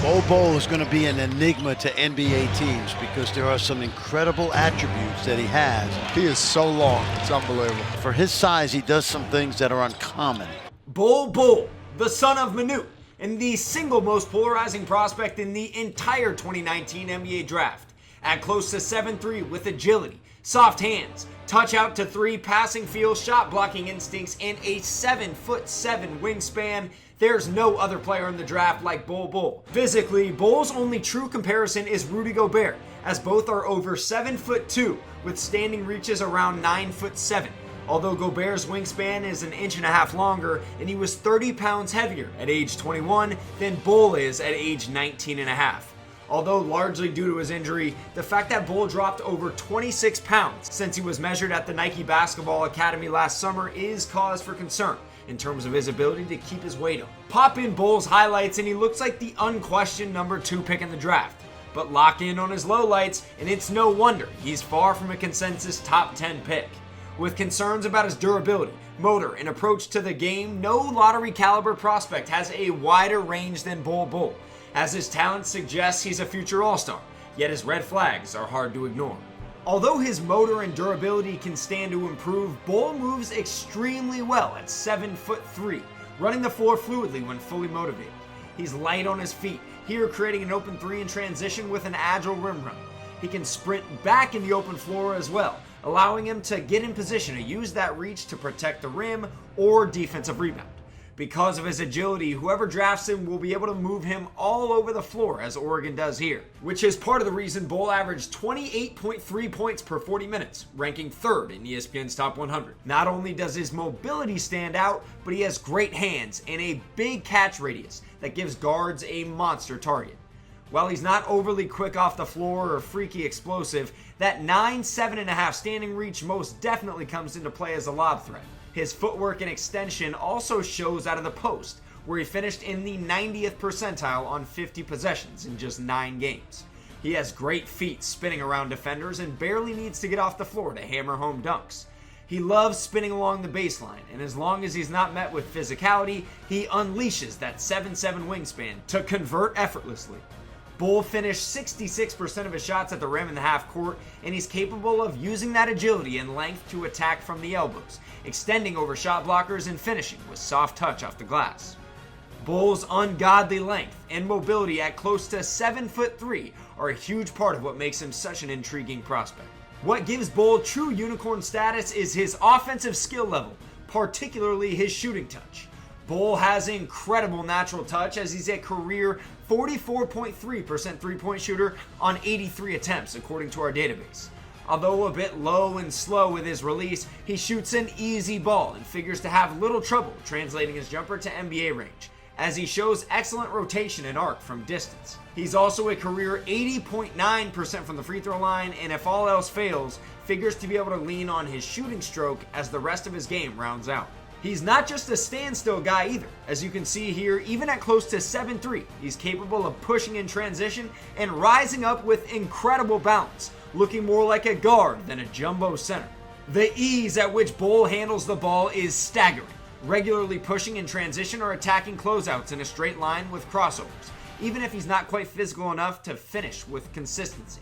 Bol Bol is going to be an enigma to NBA teams because there are some incredible attributes that he has. He is so long, it's unbelievable. For his size, he does some things that are uncommon. Bol Bol, the son of Manu, and the single most polarizing prospect in the entire 2019 NBA draft. At close to 7'3" with agility, soft hands, touch out to three, passing feel, shot blocking instincts, and a 7'7" wingspan, there's no other player in the draft like Bol Bol. Physically, Bol's only true comparison is Rudy Gobert, as both are over 7'2", with standing reaches around 9'7". Although Gobert's wingspan is an inch and a half longer, and he was 30 pounds heavier at age 21 than Bol is at age 19 and a half. Although largely due to his injury, the fact that Bol dropped over 26 pounds since he was measured at the Nike Basketball Academy last summer is cause for concern in terms of his ability to keep his weight up. Pop in Bol's highlights and he looks like the unquestioned number 2 pick in the draft. But lock in on his lowlights and it's no wonder he's far from a consensus top 10 pick. With concerns about his durability, motor, and approach to the game, no lottery caliber prospect has a wider range than Bol Bol, as his talent suggests he's a future all-star, yet his red flags are hard to ignore. Although his motor and durability can stand to improve, Bol moves extremely well at 7'3", running the floor fluidly when fully motivated. He's light on his feet, here creating an open three in transition with an agile rim run. He can sprint back in the open floor as well, allowing him to get in position to use that reach to protect the rim or defensive rebound. Because of his agility, whoever drafts him will be able to move him all over the floor as Oregon does here, which is part of the reason Bol averaged 28.3 points per 40 minutes, ranking 3rd in ESPN's top 100. Not only does his mobility stand out, but he has great hands and a big catch radius that gives guards a monster target. While he's not overly quick off the floor or freaky explosive, that 7.5 standing reach most definitely comes into play as a lob threat. His footwork and extension also shows out of the post, where he finished in the 90th percentile on 50 possessions in just 9 games. He has great feet spinning around defenders and barely needs to get off the floor to hammer home dunks. He loves spinning along the baseline, and as long as he's not met with physicality, he unleashes that 7'7" wingspan to convert effortlessly. Bol finished 66% of his shots at the rim in the half court, and he's capable of using that agility and length to attack from the elbows, extending over shot blockers and finishing with soft touch off the glass. Bol's ungodly length and mobility at close to 7'3" are a huge part of what makes him such an intriguing prospect. What gives Bol true unicorn status is his offensive skill level, particularly his shooting touch. Bol has incredible natural touch as he's a career 44.3% three-point shooter on 83 attempts according to our database. Although a bit low and slow with his release, he shoots an easy ball and figures to have little trouble translating his jumper to NBA range, as he shows excellent rotation and arc from distance. He's also a career 80.9% from the free throw line, and if all else fails, figures to be able to lean on his shooting stroke as the rest of his game rounds out. He's not just a standstill guy either. As you can see here, even at close to 7'3", he's capable of pushing in transition and rising up with incredible balance, looking more like a guard than a jumbo center. The ease at which Bol handles the ball is staggering, regularly pushing in transition or attacking closeouts in a straight line with crossovers, even if he's not quite physical enough to finish with consistency.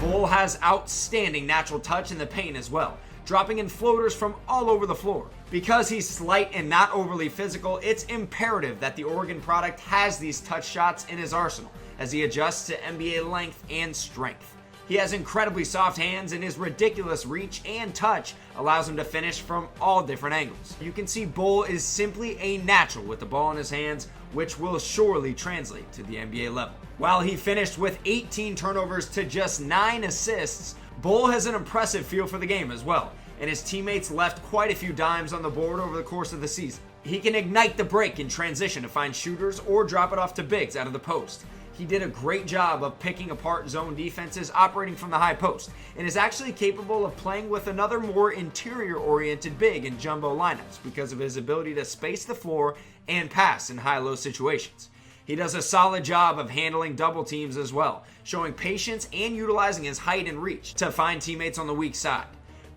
Bol has outstanding natural touch in the paint as well, dropping in floaters from all over the floor. Because he's slight and not overly physical, it's imperative that the Oregon product has these touch shots in his arsenal as he adjusts to NBA length and strength. He has incredibly soft hands, and his ridiculous reach and touch allows him to finish from all different angles. You can see Bol is simply a natural with the ball in his hands, which will surely translate to the NBA level. While he finished with 18 turnovers to just 9 assists, Bol has an impressive feel for the game as well, and his teammates left quite a few dimes on the board over the course of the season. He can ignite the break in transition to find shooters or drop it off to bigs out of the post. He did a great job of picking apart zone defenses operating from the high post, and is actually capable of playing with another more interior-oriented big in jumbo lineups because of his ability to space the floor and pass in high-low situations. He does a solid job of handling double teams as well, showing patience and utilizing his height and reach to find teammates on the weak side.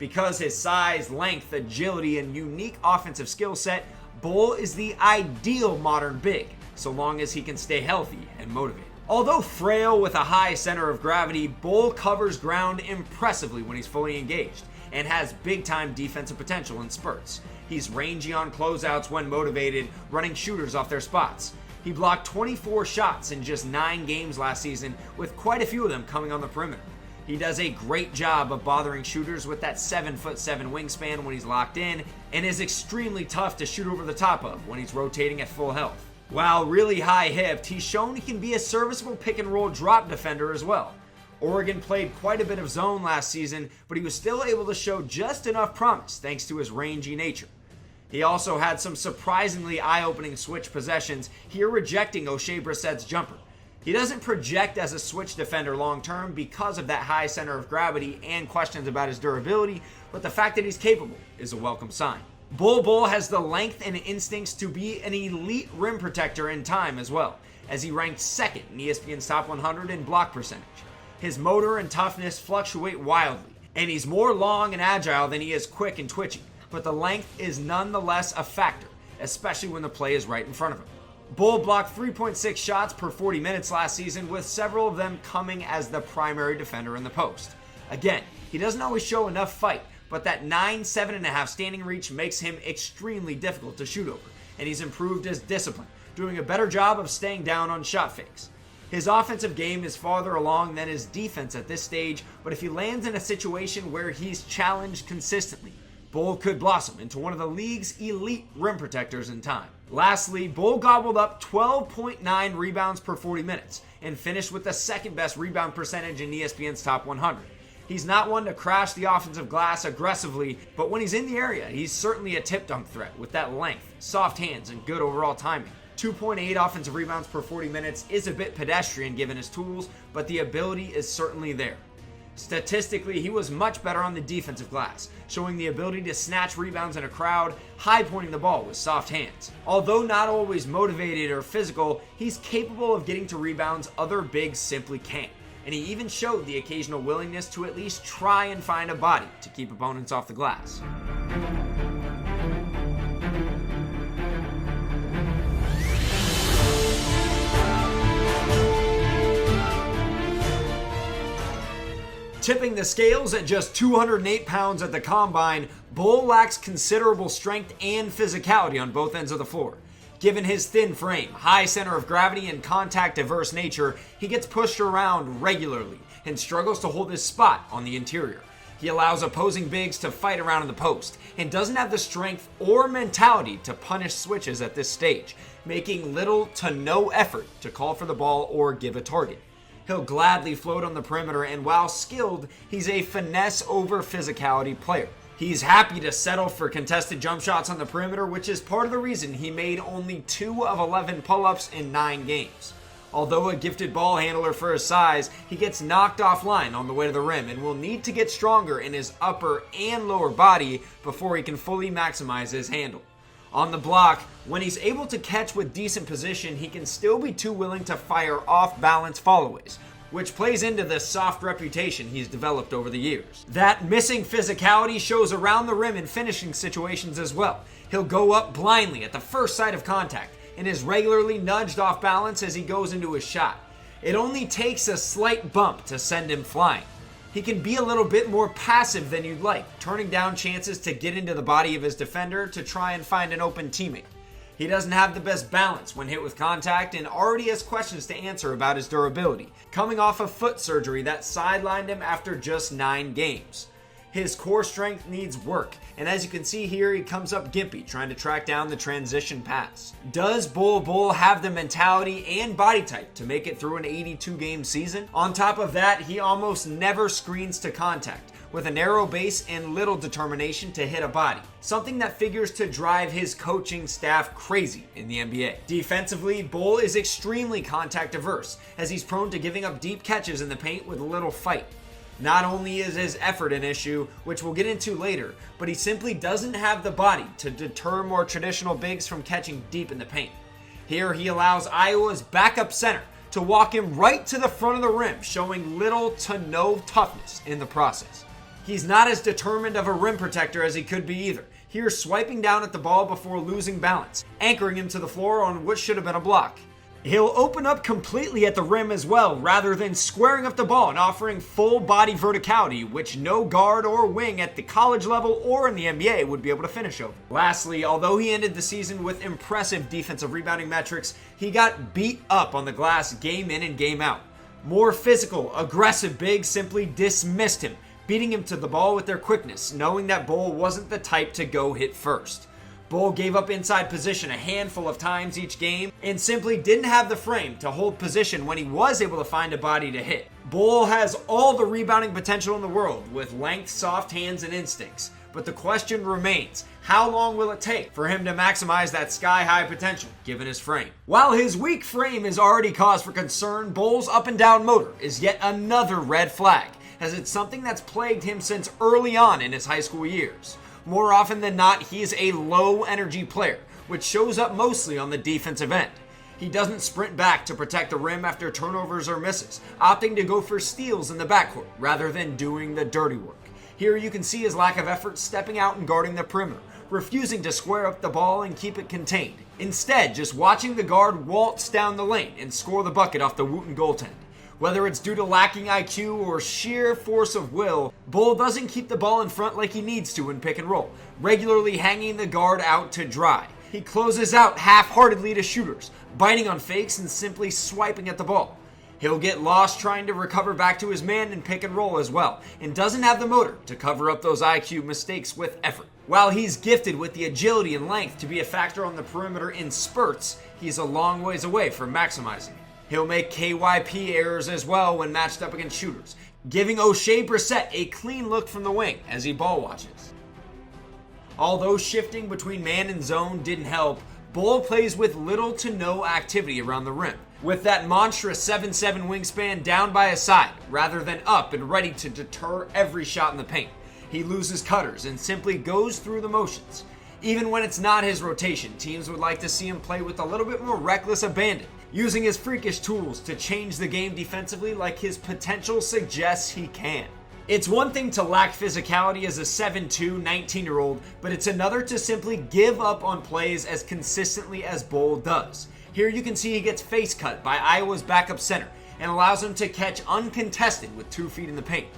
Because his size, length, agility, and unique offensive skill set, Bol is the ideal modern big, so long as he can stay healthy and motivated. Although frail with a high center of gravity, Bol covers ground impressively when he's fully engaged and has big-time defensive potential in spurts. He's rangy on closeouts when motivated, running shooters off their spots. He blocked 24 shots in just 9 games last season, with quite a few of them coming on the perimeter. He does a great job of bothering shooters with that 7'7" wingspan when he's locked in, and is extremely tough to shoot over the top of when he's rotating at full health. While really high-hipped, he's shown he can be a serviceable pick-and-roll drop defender as well. Oregon played quite a bit of zone last season, but he was still able to show just enough promise thanks to his rangy nature. He also had some surprisingly eye-opening switch possessions, here rejecting O'Shea Brissett's jumper. He doesn't project as a switch defender long-term because of that high center of gravity and questions about his durability, but the fact that he's capable is a welcome sign. Bol Bol has the length and instincts to be an elite rim protector in time as well, as he ranked second in ESPN's top 100 in block percentage. His motor and toughness fluctuate wildly, and he's more long and agile than he is quick and twitchy, but the length is nonetheless a factor, especially when the play is right in front of him. Bol blocked 3.6 shots per 40 minutes last season, with several of them coming as the primary defender in the post. Again, he doesn't always show enough fight, but that 7.5 standing reach makes him extremely difficult to shoot over, and he's improved his discipline, doing a better job of staying down on shot fakes. His offensive game is farther along than his defense at this stage, but if he lands in a situation where he's challenged consistently, Bol could blossom into one of the league's elite rim protectors in time. Lastly, Bol gobbled up 12.9 rebounds per 40 minutes and finished with the second best rebound percentage in ESPN's top 100. He's not one to crash the offensive glass aggressively, but when he's in the area, he's certainly a tip dunk threat with that length, soft hands, and good overall timing. 2.8 offensive rebounds per 40 minutes is a bit pedestrian given his tools, but the ability is certainly there. Statistically, he was much better on the defensive glass, showing the ability to snatch rebounds in a crowd, high-pointing the ball with soft hands. Although not always motivated or physical, he's capable of getting to rebounds other bigs simply can't, and he even showed the occasional willingness to at least try and find a body to keep opponents off the glass. Tipping the scales at just 208 pounds at the combine, Bol lacks considerable strength and physicality on both ends of the floor. Given his thin frame, high center of gravity, and contact-averse nature, he gets pushed around regularly and struggles to hold his spot on the interior. He allows opposing bigs to fight around in the post and doesn't have the strength or mentality to punish switches at this stage, making little to no effort to call for the ball or give a target. He'll gladly float on the perimeter, and while skilled, he's a finesse over physicality player. He's happy to settle for contested jump shots on the perimeter, which is part of the reason he made only 2 of 11 pull-ups in 9 games. Although a gifted ball handler for his size, he gets knocked offline on the way to the rim and will need to get stronger in his upper and lower body before he can fully maximize his handle. On the block, when he's able to catch with decent position, he can still be too willing to fire off-balance followaways, which plays into the soft reputation he's developed over the years. That missing physicality shows around the rim in finishing situations as well. He'll go up blindly at the first sight of contact and is regularly nudged off balance as he goes into his shot. It only takes a slight bump to send him flying. He can be a little bit more passive than you'd like, turning down chances to get into the body of his defender to try and find an open teammate. He doesn't have the best balance when hit with contact and already has questions to answer about his durability, coming off a foot surgery that sidelined him after just 9 games. His core strength needs work, and as you can see here, he comes up gimpy trying to track down the transition pass. Does Bol Bol have the mentality and body type to make it through an 82-game season? On top of that, he almost never screens to contact, with a narrow base and little determination to hit a body, something that figures to drive his coaching staff crazy in the NBA. Defensively, Bol is extremely contact averse, as he's prone to giving up deep catches in the paint with little fight. Not only is his effort an issue, which we'll get into later, but he simply doesn't have the body to deter more traditional bigs from catching deep in the paint. Here he allows Iowa's backup center to walk him right to the front of the rim, showing little to no toughness in the process. He's not as determined of a rim protector as he could be either. Here, swiping down at the ball before losing balance, anchoring him to the floor on what should have been a block. He'll open up completely at the rim as well, rather than squaring up the ball and offering full body verticality, which no guard or wing at the college level or in the NBA would be able to finish over. Lastly, although he ended the season with impressive defensive rebounding metrics, he got beat up on the glass game in and game out. More physical, aggressive bigs simply dismissed him, beating him to the ball with their quickness, knowing that Bol wasn't the type to go hit first. Bol gave up inside position a handful of times each game and simply didn't have the frame to hold position when he was able to find a body to hit. Bol has all the rebounding potential in the world with length, soft hands, and instincts. But the question remains, how long will it take for him to maximize that sky-high potential given his frame? While his weak frame is already cause for concern, Bol's up and down motor is yet another red flag, as it's something that's plagued him since early on in his high school years. More often than not, he is a low-energy player, which shows up mostly on the defensive end. He doesn't sprint back to protect the rim after turnovers or misses, opting to go for steals in the backcourt rather than doing the dirty work. Here you can see his lack of effort stepping out and guarding the perimeter, refusing to square up the ball and keep it contained. Instead, just watching the guard waltz down the lane and score the bucket off the Wooten goaltend. Whether it's due to lacking IQ or sheer force of will, Bol doesn't keep the ball in front like he needs to in pick and roll, regularly hanging the guard out to dry. He closes out half-heartedly to shooters, biting on fakes and simply swiping at the ball. He'll get lost trying to recover back to his man in pick and roll as well, and doesn't have the motor to cover up those IQ mistakes with effort. While he's gifted with the agility and length to be a factor on the perimeter in spurts, he's a long ways away from maximizing it. He'll make KYP errors as well when matched up against shooters, giving O'Shea Brissett a clean look from the wing as he ball watches. Although shifting between man and zone didn't help, Bol plays with little to no activity around the rim, with that monstrous 7'7" wingspan down by his side, rather than up and ready to deter every shot in the paint. He loses cutters and simply goes through the motions. Even when it's not his rotation, teams would like to see him play with a little bit more reckless abandon, using his freakish tools to change the game defensively like his potential suggests he can. It's one thing to lack physicality as a 7'2", 19-year-old, but it's another to simply give up on plays as consistently as Bol does. Here you can see he gets face cut by Iowa's backup center and allows him to catch uncontested with 2 feet in the paint.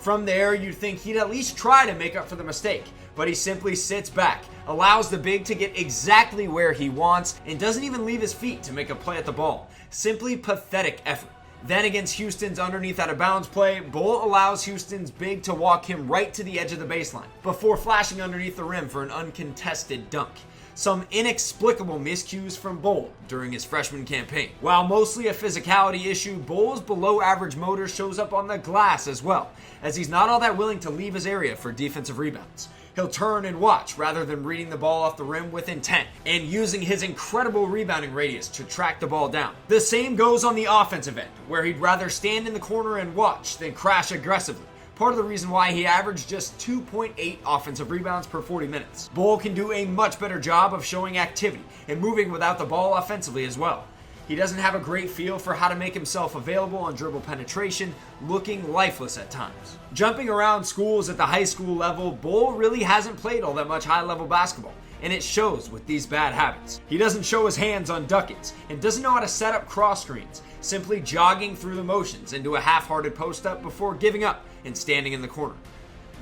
From there, you'd think he'd at least try to make up for the mistake, but he simply sits back, allows the big to get exactly where he wants, and doesn't even leave his feet to make a play at the ball. Simply pathetic effort. Then against Houston's underneath out of bounds play, Bol allows Houston's big to walk him right to the edge of the baseline, before flashing underneath the rim for an uncontested dunk. Some inexplicable miscues from Bol during his freshman campaign. While mostly a physicality issue, Bol's below average motor shows up on the glass as well, as he's not all that willing to leave his area for defensive rebounds. He'll turn and watch rather than reading the ball off the rim with intent and using his incredible rebounding radius to track the ball down. The same goes on the offensive end, where he'd rather stand in the corner and watch than crash aggressively. Part of the reason why he averaged just 2.8 offensive rebounds per 40 minutes. Bol can do a much better job of showing activity and moving without the ball offensively as well. He doesn't have a great feel for how to make himself available on dribble penetration, looking lifeless at times. Jumping around schools at the high school level, Bol really hasn't played all that much high-level basketball, and it shows with these bad habits. He doesn't show his hands on duckets and doesn't know how to set up cross screens, simply jogging through the motions into a half-hearted post-up before giving up and standing in the corner.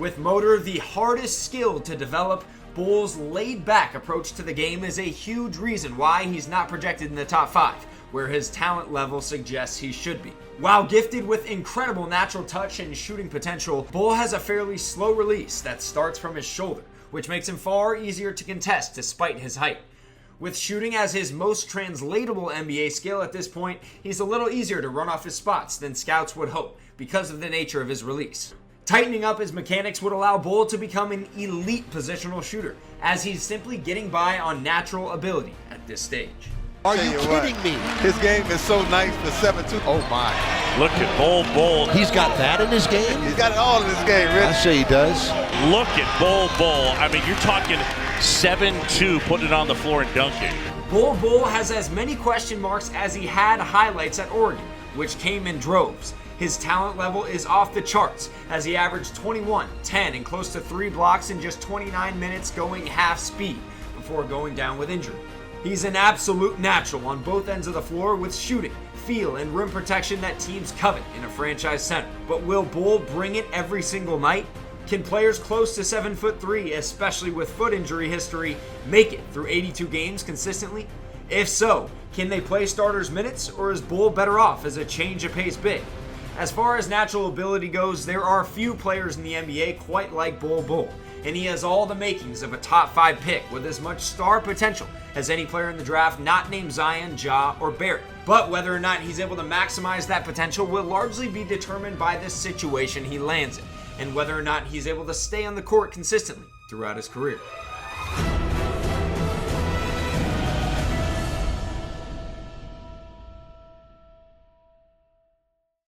With motor the hardest skill to develop, Bol's laid-back approach to the game is a huge reason why he's not projected in the top 5, where his talent level suggests he should be. While gifted with incredible natural touch and shooting potential, Bol has a fairly slow release that starts from his shoulder, which makes him far easier to contest despite his height. With shooting as his most translatable NBA skill at this point, he's a little easier to run off his spots than scouts would hope because of the nature of his release. Tightening up his mechanics would allow Bol to become an elite positional shooter, as he's simply getting by on natural ability at this stage. Are you kidding me? His game is so nice for 7'2". Oh my. Look at Bol Bol. He's got that in his game? He's got it all in his game, Rich. I say he does. Look at Bol Bol. I mean, you're talking 7'2", putting it on the floor and dunking. Bol Bol has as many question marks as he had highlights at Oregon, which came in droves. His talent level is off the charts as he averaged 21, 10, and close to 3 blocks in just 29 minutes going half speed before going down with injury. He's an absolute natural on both ends of the floor with shooting, feel, and rim protection that teams covet in a franchise center. But will Bol bring it every single night? Can players close to 7'3", especially with foot injury history, make it through 82 games consistently? If so, can they play starters minutes, or is Bol better off as a change of pace big? As far as natural ability goes, there are few players in the NBA quite like Bol Bol, and he has all the makings of a top 5 pick with as much star potential as any player in the draft not named Zion, Ja, or Barrett. But whether or not he's able to maximize that potential will largely be determined by the situation he lands in, and whether or not he's able to stay on the court consistently throughout his career.